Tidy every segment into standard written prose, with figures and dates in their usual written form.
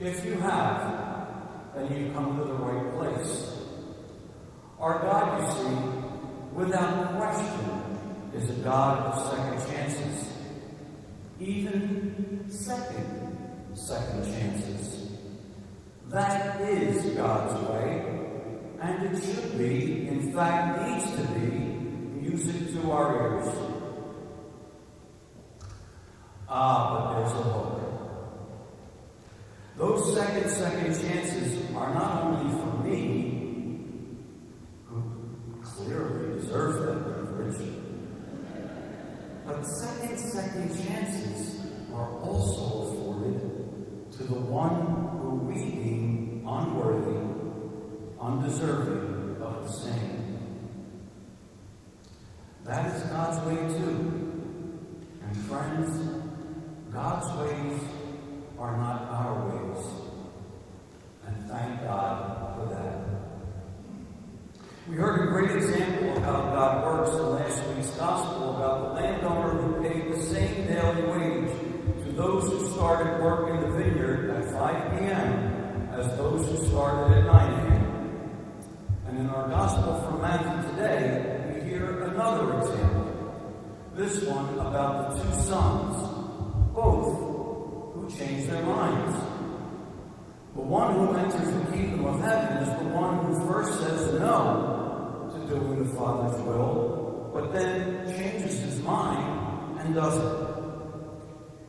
If you have, then you've come to the right place. Our God, you see, without question, is a God of second chances. Even second chances. That is God's way, and it should be, in fact needs to be, music to our ears. But there's a hope. Those second chances are not only for me, who clearly deserves that privilege, but second chances are also afforded to the one who we deem unworthy, undeserving of the same. That is God's way too. And friends, God's ways are not our ways. And thank God for that. We heard a great example of how God works in last week's gospel about the landowner who paid the same daily wage to those who started work in the vineyard at 5 p.m. as those who started at 9 a.m. And in our gospel from Matthew today, we hear another example. This one about the two sons, both who changed their minds. The one who enters the kingdom of heaven is the one who first says no to doing the Father's will, but then changes his mind and does it.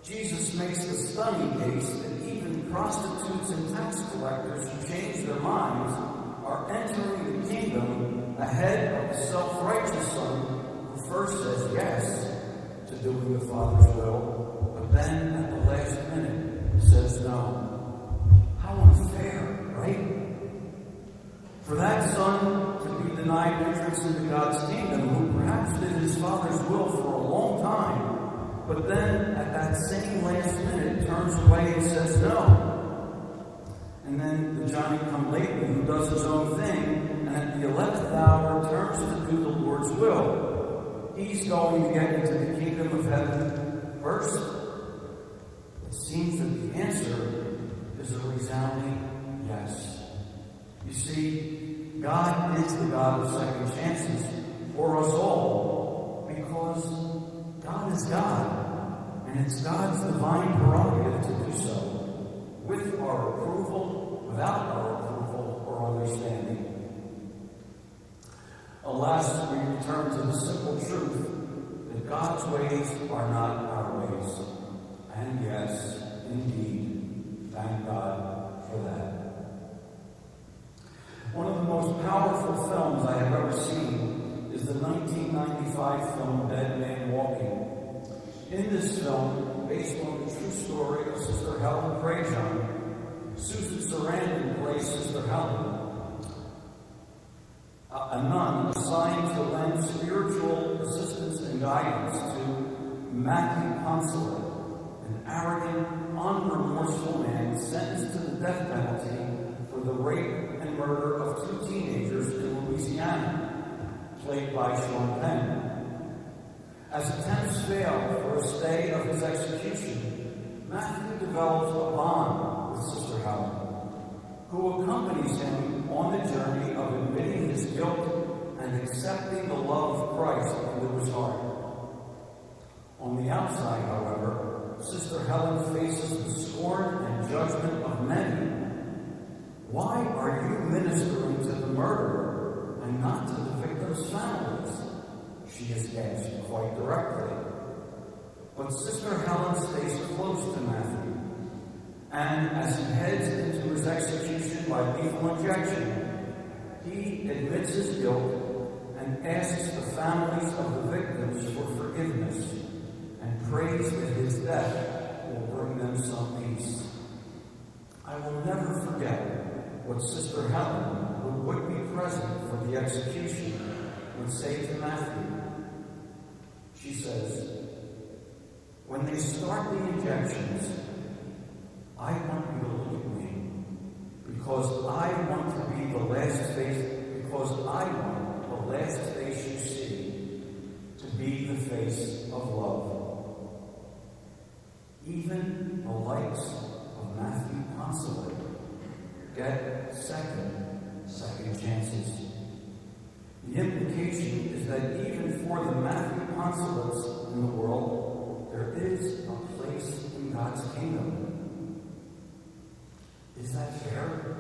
Jesus makes the stunning case that even prostitutes and tax collectors who change their minds are entering the kingdom ahead of the self-righteous son who first says yes to doing the Father's will, but then at the last minute says no. How unfair, right? For that son to be denied entrance into God's kingdom, who perhaps did his Father's will for a long time, but then at that same last minute turns away and says no. And then the Johnny-come-lately who does his own thing, and at the 11th hour turns to do the Lord's will. He's going to get into the kingdom of heaven first. It seems that the answer is a resounding yes. You see, God is the God of second chances for us all because God is God, and it's God's divine prerogative to do so, with our approval, without our approval or understanding. Alas, we return to the simple truth that God's ways are not our ways. And yes, indeed, thank God for that. One of the most powerful films I have ever seen is the 1995 film Dead Man Walking. In this film, based on the true story of Sister Helen Praem, Susan Sarandon plays Sister Helen, a nun assigned to lend spiritual assistance and guidance to Matthew Consulate, an arrogant, unremorseful man sentenced to the death penalty for the rape and murder of two teenagers in Louisiana, played by Sean Penn. As attempts fail for a stay of his execution, Matthew develops a bond with Sister Helen, who accompanies him on the journey of admitting his guilt and accepting the love of Christ into his heart. On the outside, however, Sister Helen faces the scorn and judgment of many. Why are you ministering to the murderer and not to the victims' families? She is asked quite directly. But Sister Helen stays close to Matthew, and as he heads into his execution by lethal injection, he admits his guilt and asks the families of the victims for forgiveness and prays that his death will bring them some peace. I will never forget what Sister Helen, who would be present for the execution, would say to Matthew. She says, "When they start the injections, I want you to look at me because I want to be the last face, because I want the last face you see to be the face of love." Even the likes of Matthew Consulate get second chances. The implication is that even for the Matthew consulates in the world, there is a place in God's kingdom. Is that fair?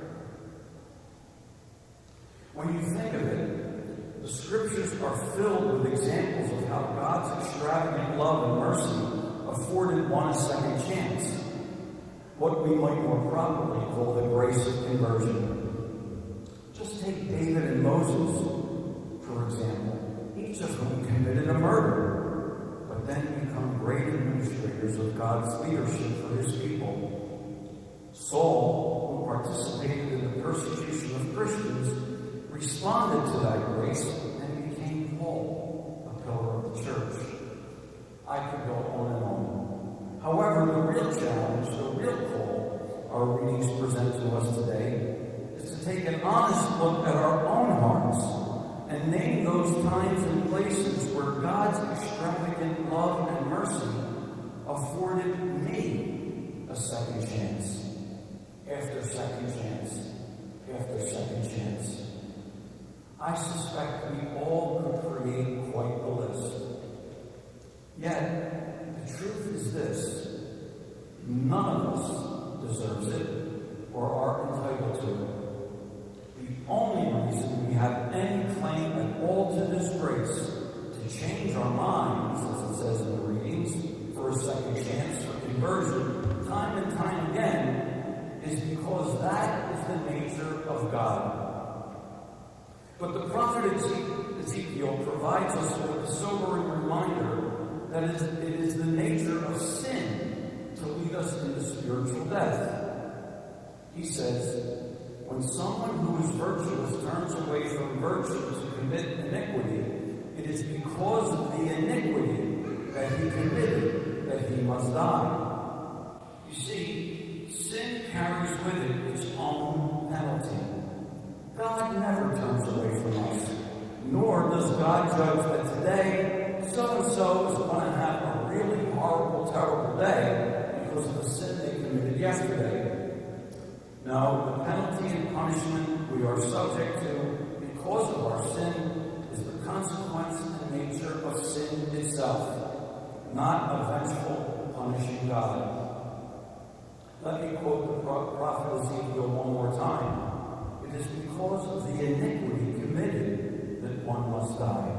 When you think of it, the scriptures are filled with examples of how God's extravagant love and mercy afforded one a second chance. What we might more properly call the grace of conversion. Just take David and Moses, for example, each of whom committed a murder, but then become great administrators of God's leadership for his people. Saul, who participated in the persecution of Christians, responded to that grace and became Paul, a pillar of the church. I could go on and on. However, the real challenge, the real call our readings present to us today is to take an honest look at our own hearts and name those times and places where God's extravagant love and mercy afforded me a second chance, after second chance, after second chance. I suspect we all could create quite the list. Yet, the truth is this: none of us deserves it or are entitled to it. The only reason we have any claim at all to this grace, to change our minds, as it says in the readings, for a second chance, for conversion, time and time again, is because that is the nature of God. But the prophet Ezekiel provides us with a sobering reminder that it is the nature of sin to lead us into spiritual death. He says, when someone who is virtuous turns away from virtue to commit iniquity, it is because of the iniquity that he committed that he must die. You see, sin carries with it its own penalty. God never turns away from us, nor does God judge that today so-and-so is going to have a really horrible, terrible day because of the sin they committed yesterday. No, the penalty and punishment we are subject to because of our sin is the consequence and nature of sin itself, not a vengeful, punishing God. Let me quote the prophet Ezekiel one more time. It is because of the iniquity committed that one must die.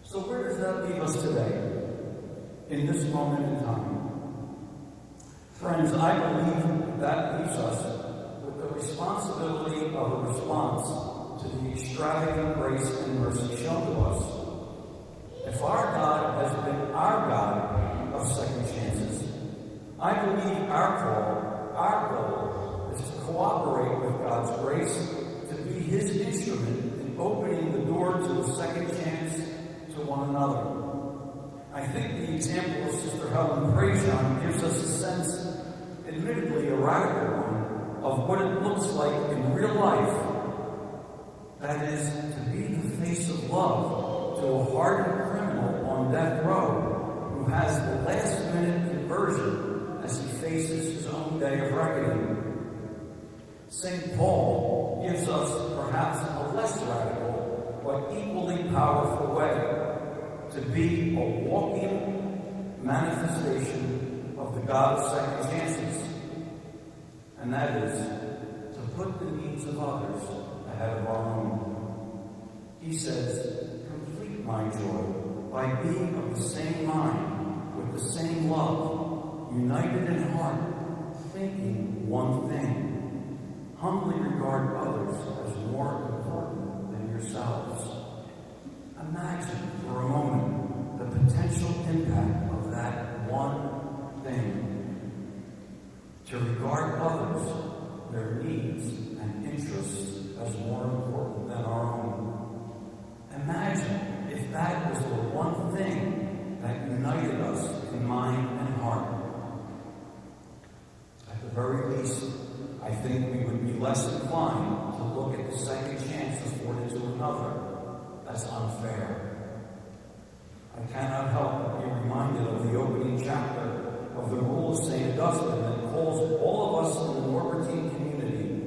So where does that leave us today, in this moment in time? Friends, I believe that leaves us with the responsibility of a response to the extravagant grace and mercy shown to us. If our God has been our God of second chances, I believe our goal is to cooperate with God's grace, to be his instrument in opening the door to a second chance to one another. I think the example of Sister Helen Praem gives us a sense, admittedly a radical one, of what it looks like in real life. That is, to be the face of love to a hardened criminal on death row who has the last-minute conversion as he faces his own day of reckoning. St. Paul gives us perhaps a less radical but equally powerful way to be a walking manifestation of the God of second chances. And that is to put the needs of others ahead of our own. He says, complete my joy by being of the same mind, with the same love, united in heart, thinking one thing. Humbly regard others as more important than yourselves. Imagine for a moment the potential impact of that one thing. To regard others, their needs and interests as more important than our own. Imagine if that was the one thing that united us in mind and heart. At the very least, I think we would be less inclined to look at the second chance afforded to another as unfair. I cannot help but be reminded of the opening chapter of the Rule of St. Augustine that calls all of us in the Norbertine community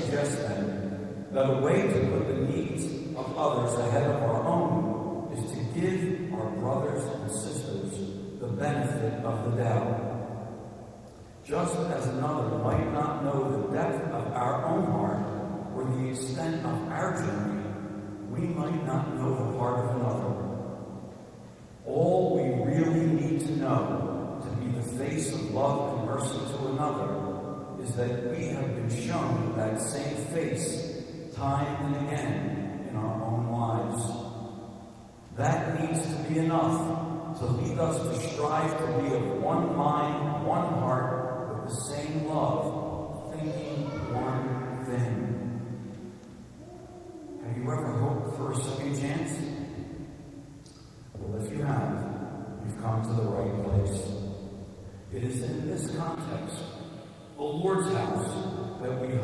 suggest then that a way to put the needs of others ahead of our own is to give our brothers and sisters the benefit of the doubt. Just as another might not know the depth of our own heart or the extent of our journey, we might not know the heart of another. All we really need to know to be the face of love and mercy to another is that we have been shown that same face time and again in our own lives. That needs to be enough to lead us to strive to be of one mind, one heart, with the same love, thinking one thing. Have you ever hoped for a second chance? Well, if you have, you've come to the right place. It is in this context, the Lord's house, that we